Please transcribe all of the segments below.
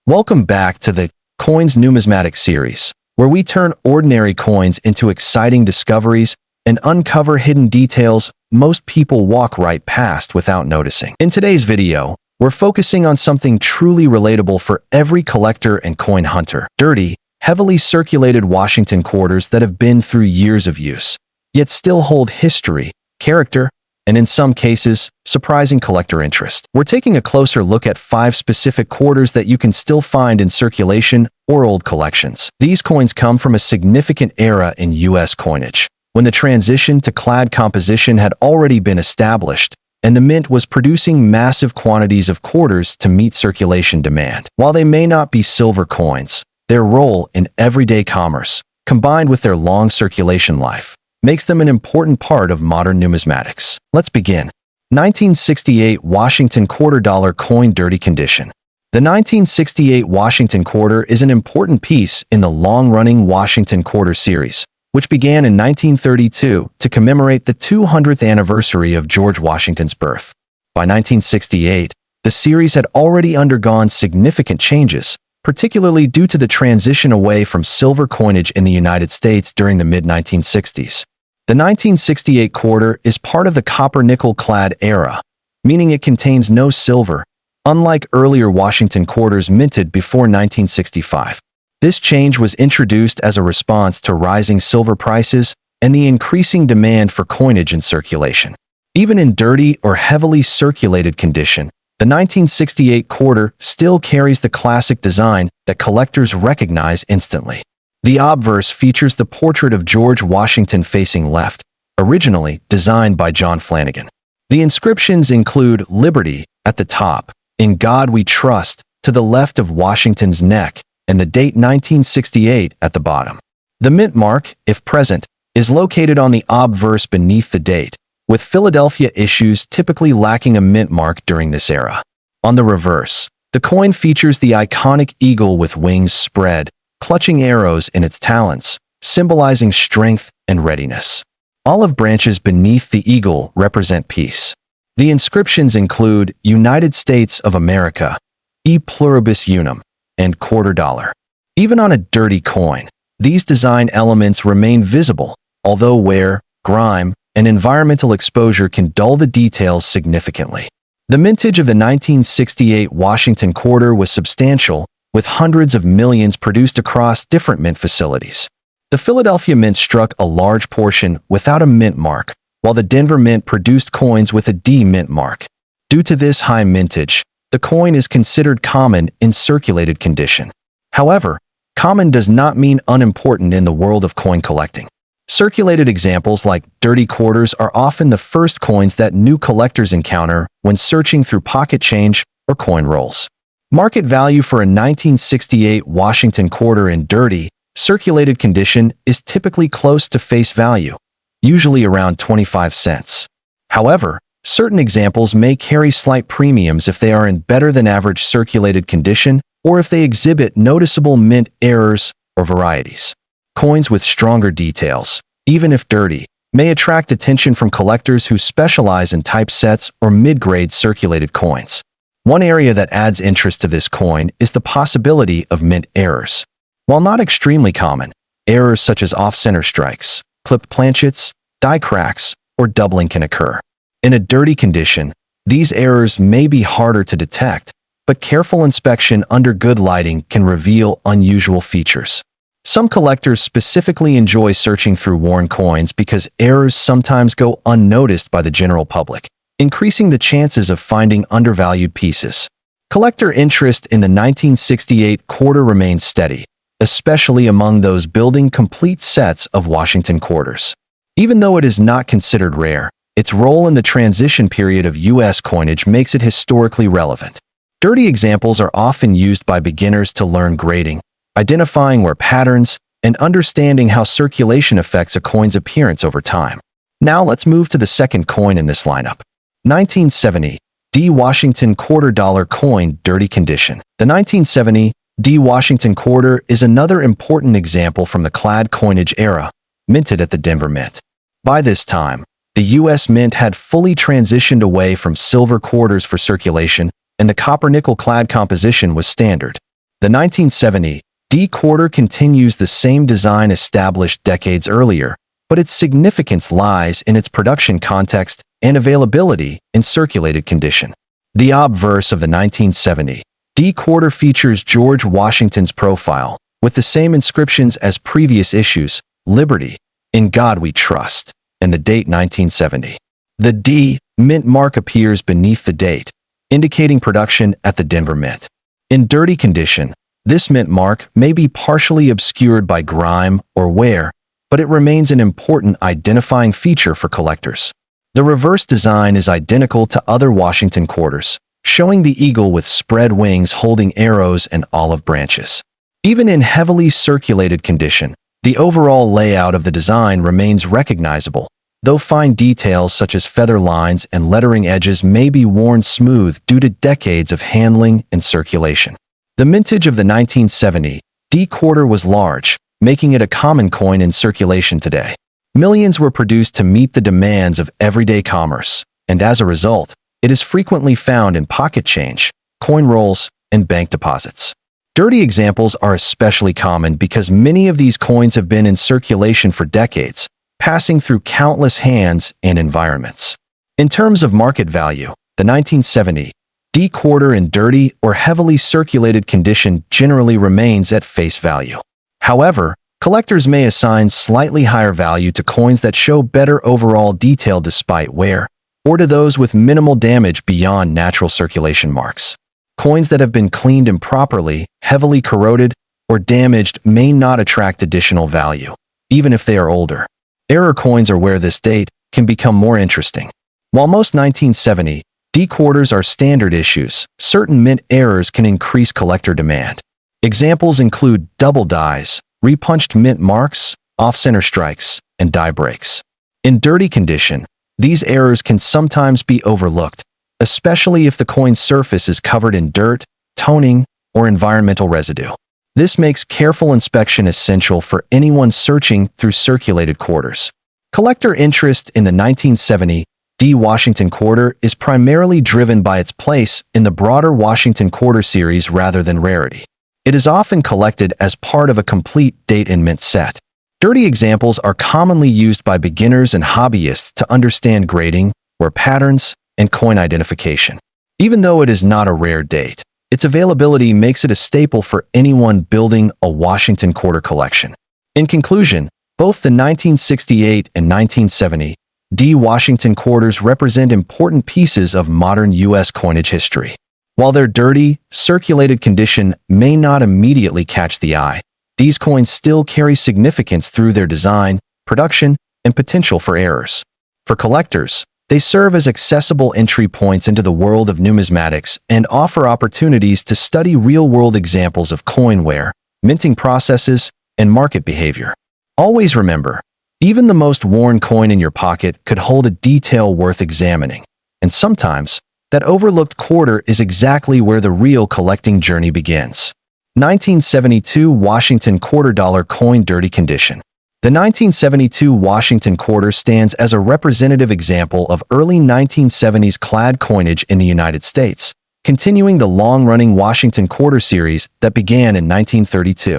Welcome back to the Coins Numismatic series, where we turn ordinary coins into exciting discoveries and uncover hidden details most people walk right past without noticing. In today's video, we're focusing on something truly relatable for every collector and coin hunter: dirty, heavily circulated Washington quarters that have been through years of use, yet still hold history, character, and in some cases, surprising collector interest. We're taking a closer look at 5 specific quarters that you can still find in circulation or old collections. These coins come from a significant era in U.S. coinage, when the transition to clad composition had already been established, and the mint was producing massive quantities of quarters to meet circulation demand. While they may not be silver coins, their role in everyday commerce, combined with their long circulation life, makes them an important part of modern numismatics. Let's begin. 1968 Washington Quarter Dollar Coin Dirty Condition. The 1968 Washington Quarter is an important piece in the long-running Washington Quarter series, which began in 1932 to commemorate the 200th anniversary of George Washington's birth. By 1968, the series had already undergone significant changes, particularly due to the transition away from silver coinage in the United States during the mid-1960s. The 1968 quarter is part of the copper-nickel clad era, meaning it contains no silver, unlike earlier Washington quarters minted before 1965. This change was introduced as a response to rising silver prices and the increasing demand for coinage in circulation. Even in dirty or heavily circulated condition, the 1968 quarter still carries the classic design that collectors recognize instantly. The obverse features the portrait of George Washington facing left, originally designed by John Flanagan. The inscriptions include Liberty at the top, In God We Trust to the left of Washington's neck, and the date 1968 at the bottom. The mint mark, if present, is located on the obverse beneath the date, with Philadelphia issues typically lacking a mint mark during this era. On the reverse, the coin features the iconic eagle with wings spread, clutching arrows in its talons, symbolizing strength and readiness. Olive branches beneath the eagle represent peace. The inscriptions include United States of America, E pluribus unum, and quarter dollar. Even on a dirty coin, these design elements remain visible, although wear, grime, and environmental exposure can dull the details significantly. The mintage of the 1968 Washington quarter was substantial, with hundreds of millions produced across different mint facilities. The Philadelphia Mint struck a large portion without a mint mark, while the Denver Mint produced coins with a D mint mark. Due to this high mintage, the coin is considered common in circulated condition. However, common does not mean unimportant in the world of coin collecting. Circulated examples like dirty quarters are often the first coins that new collectors encounter when searching through pocket change or coin rolls. Market value for a 1968 Washington quarter in dirty, circulated condition is typically close to face value, usually around 25 cents. However, certain examples may carry slight premiums if they are in better than average circulated condition or if they exhibit noticeable mint errors or varieties. Coins with stronger details, even if dirty, may attract attention from collectors who specialize in typesets or mid-grade circulated coins. One area that adds interest to this coin is the possibility of mint errors. While not extremely common, errors such as off-center strikes, clipped planchets, die cracks, or doubling can occur. In a dirty condition, these errors may be harder to detect, but careful inspection under good lighting can reveal unusual features. Some collectors specifically enjoy searching through worn coins because errors sometimes go unnoticed by the general public, increasing the chances of finding undervalued pieces. Collector interest in the 1968 quarter remains steady, especially among those building complete sets of Washington quarters. Even though it is not considered rare, its role in the transition period of U.S. coinage makes it historically relevant. Dirty examples are often used by beginners to learn grading, identifying wear patterns, and understanding how circulation affects a coin's appearance over time. Now let's move to the second coin in this lineup. 1970 D Washington Quarter Dollar Coin Dirty Condition. The 1970 D Washington Quarter is another important example from the clad coinage era, minted at the Denver Mint. By this time, the U.S. Mint had fully transitioned away from silver quarters for circulation, and the copper-nickel clad composition was standard. The 1970 D quarter continues the same design established decades earlier, but its significance lies in its production context and availability in circulated condition. The obverse of the 1970 D quarter features George Washington's profile, with the same inscriptions as previous issues: Liberty, In God We Trust, and the date 1970. The D mint mark appears beneath the date, indicating production at the Denver Mint. In dirty condition, this mint mark may be partially obscured by grime or wear, but it remains an important identifying feature for collectors. The reverse design is identical to other Washington quarters, showing the eagle with spread wings holding arrows and olive branches. Even in heavily circulated condition, the overall layout of the design remains recognizable, though fine details such as feather lines and lettering edges may be worn smooth due to decades of handling and circulation. The mintage of the 1970 D quarter was large, making it a common coin in circulation today. Millions were produced to meet the demands of everyday commerce, and as a result, it is frequently found in pocket change, coin rolls, and bank deposits. Dirty examples are especially common because many of these coins have been in circulation for decades, passing through countless hands and environments. In terms of market value, the 1970 D quarter in dirty or heavily circulated condition generally remains at face value. However, collectors may assign slightly higher value to coins that show better overall detail despite wear, or to those with minimal damage beyond natural circulation marks. Coins that have been cleaned improperly, heavily corroded, or damaged may not attract additional value, even if they are older. Error coins are where this date can become more interesting. While most 1970 D quarters are standard issues, certain mint errors can increase collector demand. Examples include double dies, repunched mint marks, off-center strikes, and die breaks. In dirty condition, these errors can sometimes be overlooked, especially if the coin's surface is covered in dirt, toning, or environmental residue. This makes careful inspection essential for anyone searching through circulated quarters. Collector interest in the 1970 D Washington quarter is primarily driven by its place in the broader Washington quarter series rather than rarity. It is often collected as part of a complete date and mint set. Dirty examples are commonly used by beginners and hobbyists to understand grading, wear patterns, and coin identification. Even though it is not a rare date, its availability makes it a staple for anyone building a Washington quarter collection. In conclusion, both the 1968 and 1970 D Washington quarters represent important pieces of modern U.S. coinage history. While their dirty, circulated condition may not immediately catch the eye, these coins still carry significance through their design, production, and potential for errors. For collectors, they serve as accessible entry points into the world of numismatics and offer opportunities to study real-world examples of coin wear, minting processes, and market behavior. Always remember, even the most worn coin in your pocket could hold a detail worth examining, and sometimes, that overlooked quarter is exactly where the real collecting journey begins. 1972 Washington quarter dollar coin dirty condition. The 1972 Washington quarter stands as a representative example of early 1970s clad coinage in the United States, continuing the long-running Washington quarter series that began in 1932.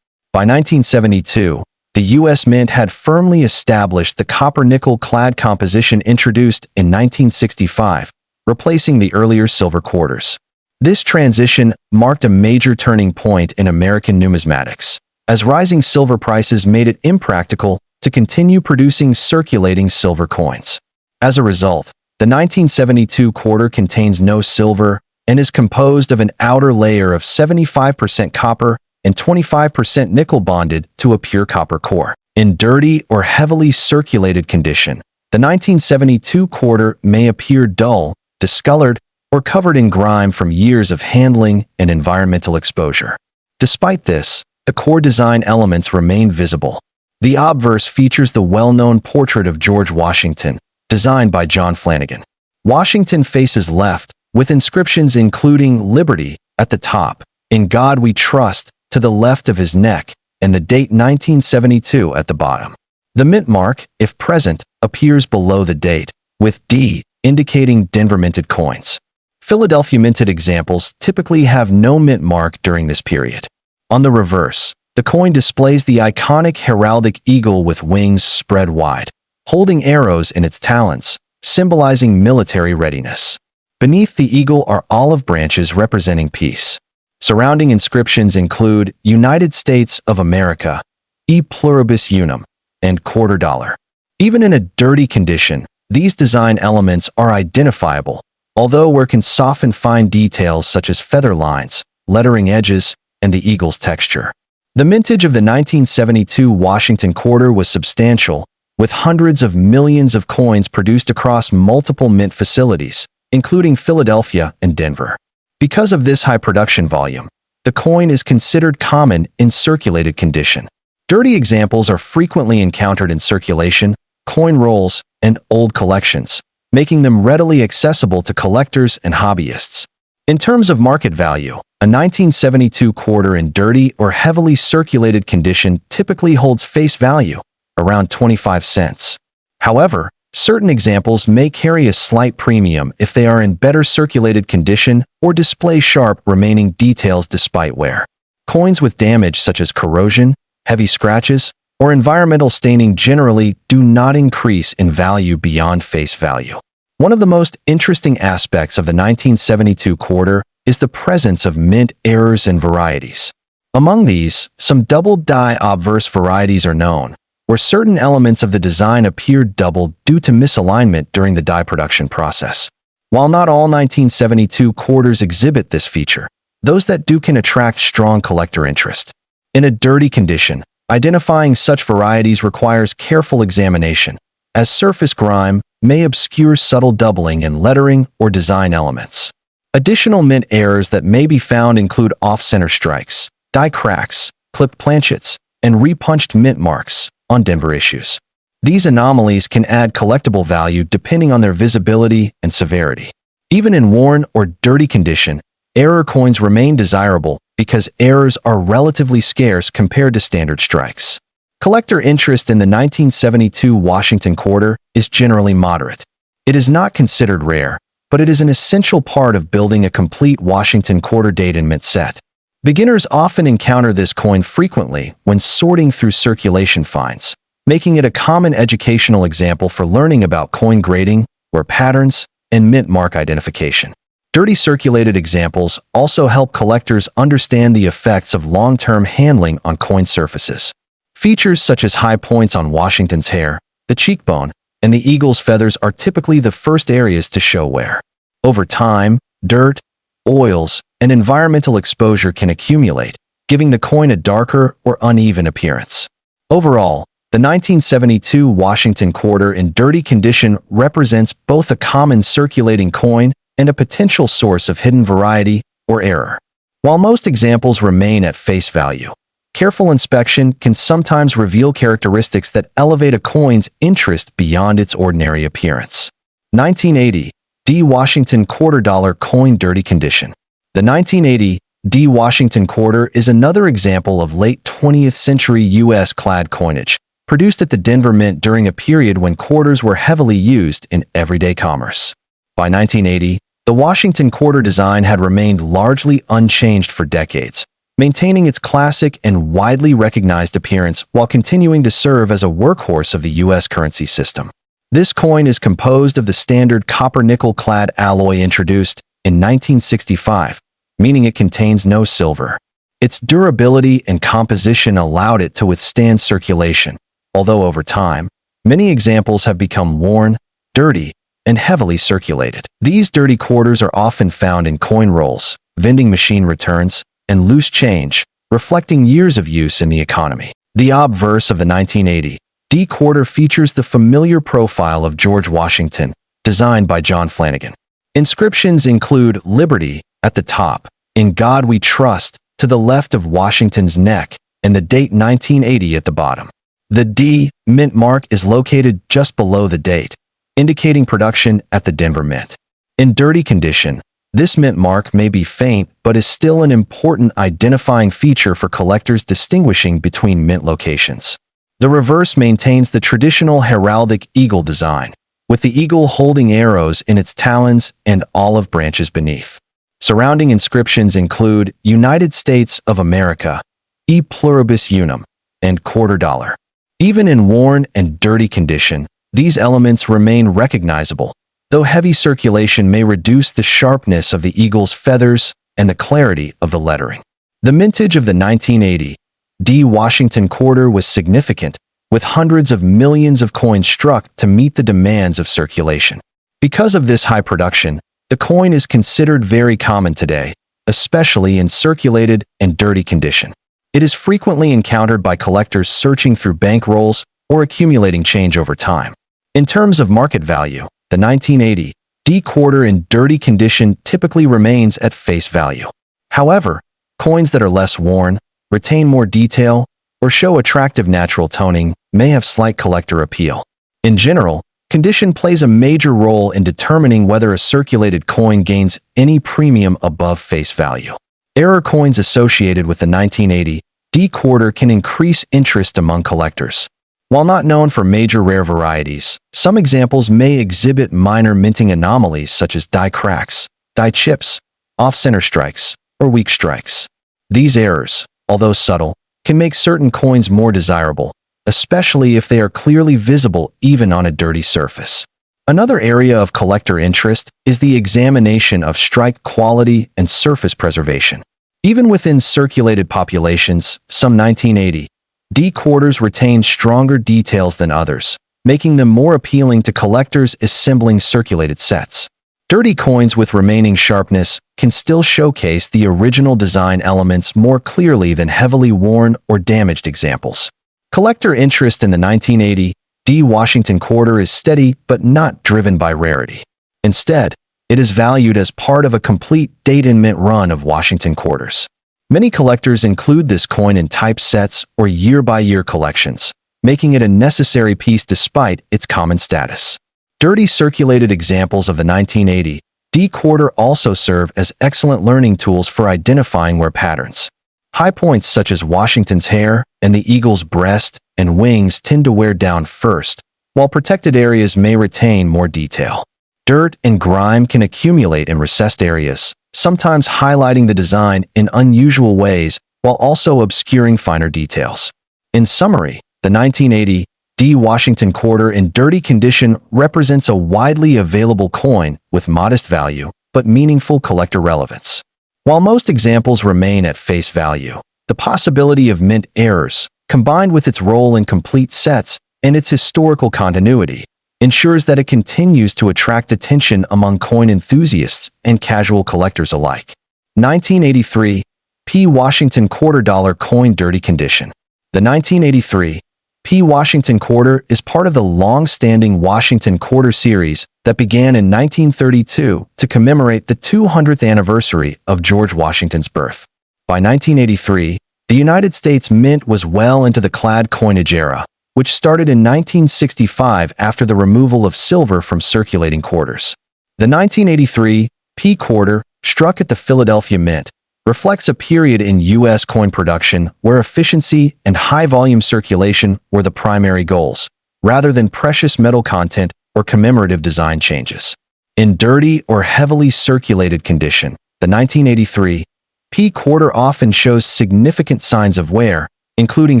By 1972, the U.S. Mint had firmly established the copper-nickel clad composition introduced in 1965, replacing the earlier silver quarters. This transition marked a major turning point in American numismatics, as rising silver prices made it impractical to continue producing circulating silver coins. As a result, the 1972 quarter contains no silver and is composed of an outer layer of 75% copper and 25% nickel bonded to a pure copper core. In dirty or heavily circulated condition, the 1972 quarter may appear dull, discolored, or covered in grime from years of handling and environmental exposure. Despite this, the core design elements remain visible. The obverse features the well-known portrait of George Washington, designed by John Flanagan. Washington faces left, with inscriptions including Liberty at the top, In God We Trust to the left of his neck, and the date 1972 at the bottom. The mint mark, if present, appears below the date, with D indicating Denver minted coins. Philadelphia minted examples typically have no mint mark during this period. On the reverse, the coin displays the iconic heraldic eagle with wings spread wide, holding arrows in its talons, symbolizing military readiness. Beneath the eagle are olive branches representing peace. Surrounding inscriptions include United States of America, E pluribus unum, and quarter dollar. Even in a dirty condition, these design elements are identifiable, although work can soften fine details such as feather lines, lettering edges, and the eagle's texture. The mintage of the 1972 Washington quarter was substantial, with hundreds of millions of coins produced across multiple mint facilities, including Philadelphia and Denver. Because of this high production volume, the coin is considered common in circulated condition. Dirty examples are frequently encountered in circulation, coin rolls, and old collections, making them readily accessible to collectors and hobbyists. In terms of market value, a 1972 quarter in dirty or heavily circulated condition typically holds face value, around 25 cents. However, certain examples may carry a slight premium if they are in better circulated condition or display sharp remaining details despite wear. Coins with damage such as corrosion, heavy scratches, or environmental staining generally do not increase in value beyond face value. One of the most interesting aspects of the 1972 quarter is the presence of mint errors and varieties. Among these, some double die obverse varieties are known, where certain elements of the design appear doubled due to misalignment during the die production process. While not all 1972 quarters exhibit this feature, those that do can attract strong collector interest. In a dirty condition, identifying such varieties requires careful examination, as surface grime may obscure subtle doubling in lettering or design elements. Additional mint errors that may be found include off-center strikes, die cracks, clipped planchets, and repunched mint marks on Denver issues. These anomalies can add collectible value depending on their visibility and severity. Even in worn or dirty condition, error coins remain desirable because errors are relatively scarce compared to standard strikes. Collector interest in the 1972 Washington quarter is generally moderate. It is not considered rare, but it is an essential part of building a complete Washington quarter date and mint set. Beginners often encounter this coin frequently when sorting through circulation finds, making it a common educational example for learning about coin grading, wear patterns, and mint mark identification. Dirty circulated examples also help collectors understand the effects of long-term handling on coin surfaces. Features such as high points on Washington's hair, the cheekbone, and the eagle's feathers are typically the first areas to show wear. Over time, dirt, oils, and environmental exposure can accumulate, giving the coin a darker or uneven appearance. Overall, the 1972 Washington quarter in dirty condition represents both a common circulating coin and a potential source of hidden variety or error. While most examples remain at face value, careful inspection can sometimes reveal characteristics that elevate a coin's interest beyond its ordinary appearance. 1980 D Washington quarter dollar coin dirty condition. The 1980 D Washington quarter is another example of late 20th century U.S. clad coinage, produced at the Denver Mint during a period when quarters were heavily used in everyday commerce. By 1980, the Washington quarter design had remained largely unchanged for decades, maintaining its classic and widely recognized appearance while continuing to serve as a workhorse of the U.S. currency system. This coin is composed of the standard copper-nickel clad alloy introduced in 1965, meaning it contains no silver. Its durability and composition allowed it to withstand circulation, although over time, many examples have become worn, dirty, and heavily circulated. These dirty quarters are often found in coin rolls, vending machine returns, and loose change, reflecting years of use in the economy. The obverse of the 1980 D quarter features the familiar profile of George Washington, designed by John Flanagan. Inscriptions include Liberty at the top, In God We Trust to the left of Washington's neck, and the date 1980 at the bottom. The D mint mark is located just below the date, indicating production at the Denver Mint. In dirty condition, this mint mark may be faint but is still an important identifying feature for collectors distinguishing between mint locations. The reverse maintains the traditional heraldic eagle design, with the eagle holding arrows in its talons and olive branches beneath. Surrounding inscriptions include United States of America, e pluribus unum, and quarter dollar. Even in worn and dirty condition, these elements remain recognizable, though heavy circulation may reduce the sharpness of the eagle's feathers and the clarity of the lettering. The mintage of the 1980 D Washington quarter was significant, with hundreds of millions of coins struck to meet the demands of circulation. Because of this high production, the coin is considered very common today, especially in circulated and dirty condition. It is frequently encountered by collectors searching through bankrolls or accumulating change over time. In terms of market value, the 1980 D quarter in dirty condition typically remains at face value. However, coins that are less worn, retain more detail, or show attractive natural toning may have slight collector appeal. In general, condition plays a major role in determining whether a circulated coin gains any premium above face value. Error coins associated with the 1980 D quarter can increase interest among collectors. While not known for major rare varieties, some examples may exhibit minor minting anomalies such as die cracks, die chips, off-center strikes, or weak strikes. These errors, although subtle, can make certain coins more desirable, especially if they are clearly visible even on a dirty surface. Another area of collector interest is the examination of strike quality and surface preservation. Even within circulated populations, some 1980 D quarters retain stronger details than others, making them more appealing to collectors assembling circulated sets. Dirty coins with remaining sharpness can still showcase the original design elements more clearly than heavily worn or damaged examples. Collector interest in the 1980 D Washington quarter is steady but not driven by rarity. Instead, it is valued as part of a complete date and mint run of Washington quarters. Many collectors include this coin in type sets or year-by-year collections, making it a necessary piece despite its common status. Dirty circulated examples of the 1980 D quarter also serve as excellent learning tools for identifying wear patterns. High points such as Washington's hair and the eagle's breast and wings tend to wear down first, while protected areas may retain more detail. Dirt and grime can accumulate in recessed areas, sometimes highlighting the design in unusual ways while also obscuring finer details. In summary, the 1980 D Washington quarter in dirty condition represents a widely available coin with modest value but meaningful collector relevance. While most examples remain at face value, the possibility of mint errors, combined with its role in complete sets and its historical continuity, ensures that it continues to attract attention among coin enthusiasts and casual collectors alike. 1983 P Washington quarter dollar coin dirty condition. The 1983 P Washington quarter is part of the long-standing Washington quarter series that began in 1932 to commemorate the 200th anniversary of George Washington's birth. By 1983, the United States Mint was well into the clad coinage era, which started in 1965 after the removal of silver from circulating quarters. The 1983 P quarter, struck at the Philadelphia Mint, reflects a period in U.S. coin production where efficiency and high-volume circulation were the primary goals, rather than precious metal content or commemorative design changes. In dirty or heavily circulated condition, the 1983 P quarter often shows significant signs of wear, including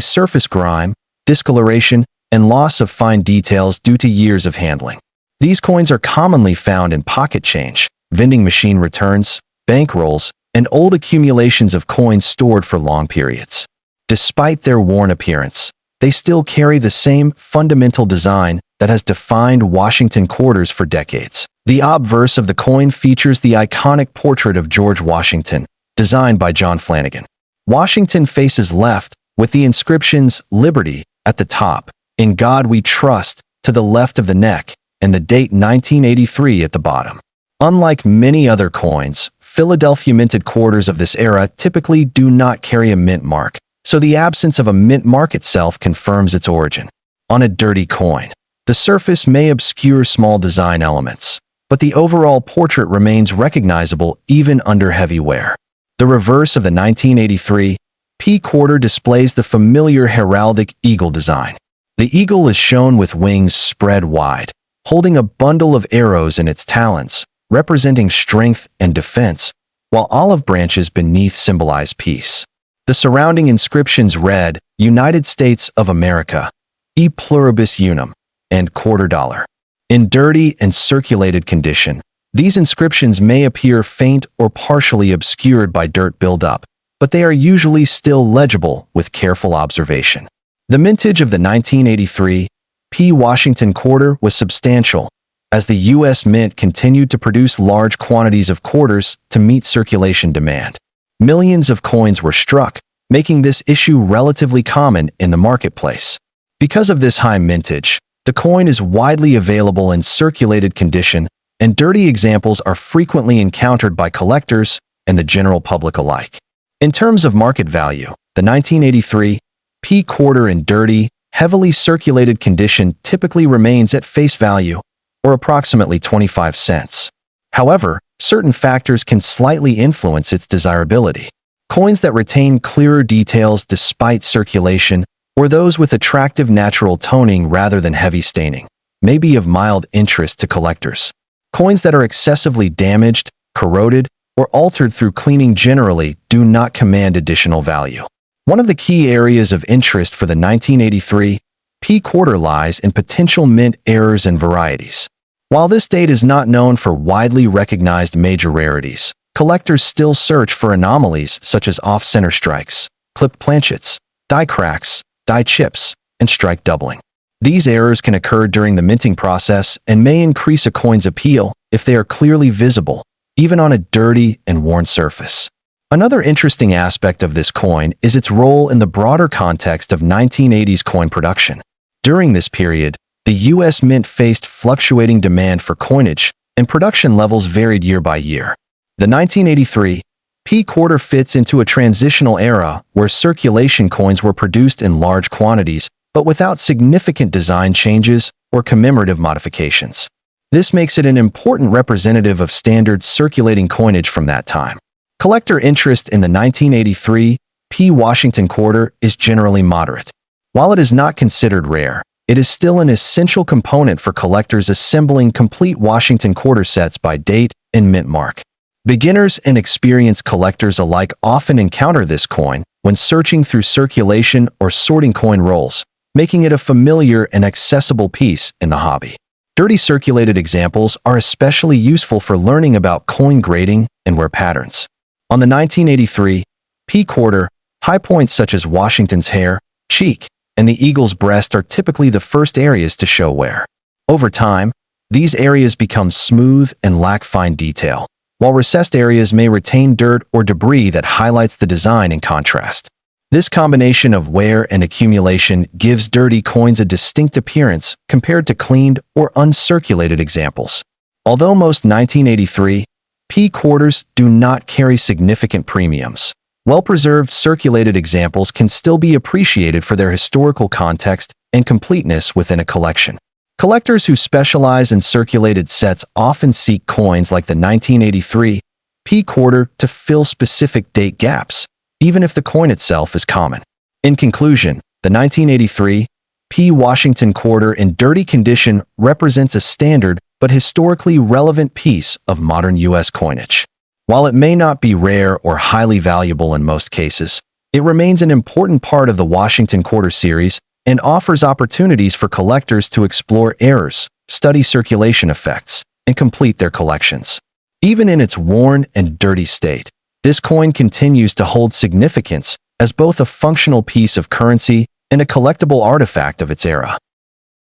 surface grime, discoloration, and loss of fine details due to years of handling. These coins are commonly found in pocket change, vending machine returns, bankrolls, and old accumulations of coins stored for long periods. Despite their worn appearance, they still carry the same fundamental design that has defined Washington quarters for decades. The obverse of the coin features the iconic portrait of George Washington, designed by John Flanagan. Washington faces left, with the inscriptions "Liberty" at the top, "In God We Trust" to the left of the neck, and the date 1983 at the bottom. Unlike many other coins, Philadelphia minted quarters of this era typically do not carry a mint mark, so the absence of a mint mark itself confirms its origin. On a dirty coin, the surface may obscure small design elements, but the overall portrait remains recognizable even under heavy wear. The reverse of the 1983 P quarter displays the familiar heraldic eagle design. The eagle is shown with wings spread wide, holding a bundle of arrows in its talons, representing strength and defense, while olive branches beneath symbolize peace. The surrounding inscriptions read, United States of America, e pluribus unum, and $quarter. In dirty and circulated condition, these inscriptions may appear faint or partially obscured by dirt buildup, but they are usually still legible with careful observation. The mintage of the 1983 P. Washington quarter was substantial, as the U.S. Mint continued to produce large quantities of quarters to meet circulation demand. Millions of coins were struck, making this issue relatively common in the marketplace. Because of this high mintage, the coin is widely available in circulated condition, and dirty examples are frequently encountered by collectors and the general public alike. In terms of market value, the 1983 P quarter in dirty, heavily circulated condition typically remains at face value, or approximately 25 cents. However, certain factors can slightly influence its desirability. Coins that retain clearer details despite circulation, or those with attractive natural toning rather than heavy staining, may be of mild interest to collectors. Coins that are excessively damaged, corroded, or altered through cleaning generally do not command additional value. One of the key areas of interest for the 1983 P quarter lies in potential mint errors and varieties. While this date is not known for widely recognized major rarities, collectors still search for anomalies such as off-center strikes, clipped planchets, die cracks, die chips, and strike doubling. These errors can occur during the minting process and may increase a coin's appeal if they are clearly visible, even on a dirty and worn surface. Another interesting aspect of this coin is its role in the broader context of 1980s coin production. During this period, the U.S. Mint faced fluctuating demand for coinage, and production levels varied year by year. The 1983 P quarter fits into a transitional era where circulation coins were produced in large quantities, but without significant design changes or commemorative modifications. This makes it an important representative of standard circulating coinage from that time. Collector interest in the 1983 P. Washington quarter is generally moderate. While it is not considered rare, it is still an essential component for collectors assembling complete Washington quarter sets by date and mint mark. Beginners and experienced collectors alike often encounter this coin when searching through circulation or sorting coin rolls, making it a familiar and accessible piece in the hobby. Dirty circulated examples are especially useful for learning about coin grading and wear patterns. On the 1983 P quarter, high points such as Washington's hair, cheek, and the eagle's breast are typically the first areas to show wear. Over time, these areas become smooth and lack fine detail, while recessed areas may retain dirt or debris that highlights the design in contrast. This combination of wear and accumulation gives dirty coins a distinct appearance compared to cleaned or uncirculated examples. Although most 1983 P quarters do not carry significant premiums, well-preserved circulated examples can still be appreciated for their historical context and completeness within a collection. Collectors who specialize in circulated sets often seek coins like the 1983 P quarter to fill specific date gaps, even if the coin itself is common. In conclusion, the 1983 P. Washington quarter in dirty condition represents a standard but historically relevant piece of modern U.S. coinage. While it may not be rare or highly valuable in most cases, it remains an important part of the Washington quarter series and offers opportunities for collectors to explore errors, study circulation effects, and complete their collections. Even in its worn and dirty state, this coin continues to hold significance as both a functional piece of currency and a collectible artifact of its era.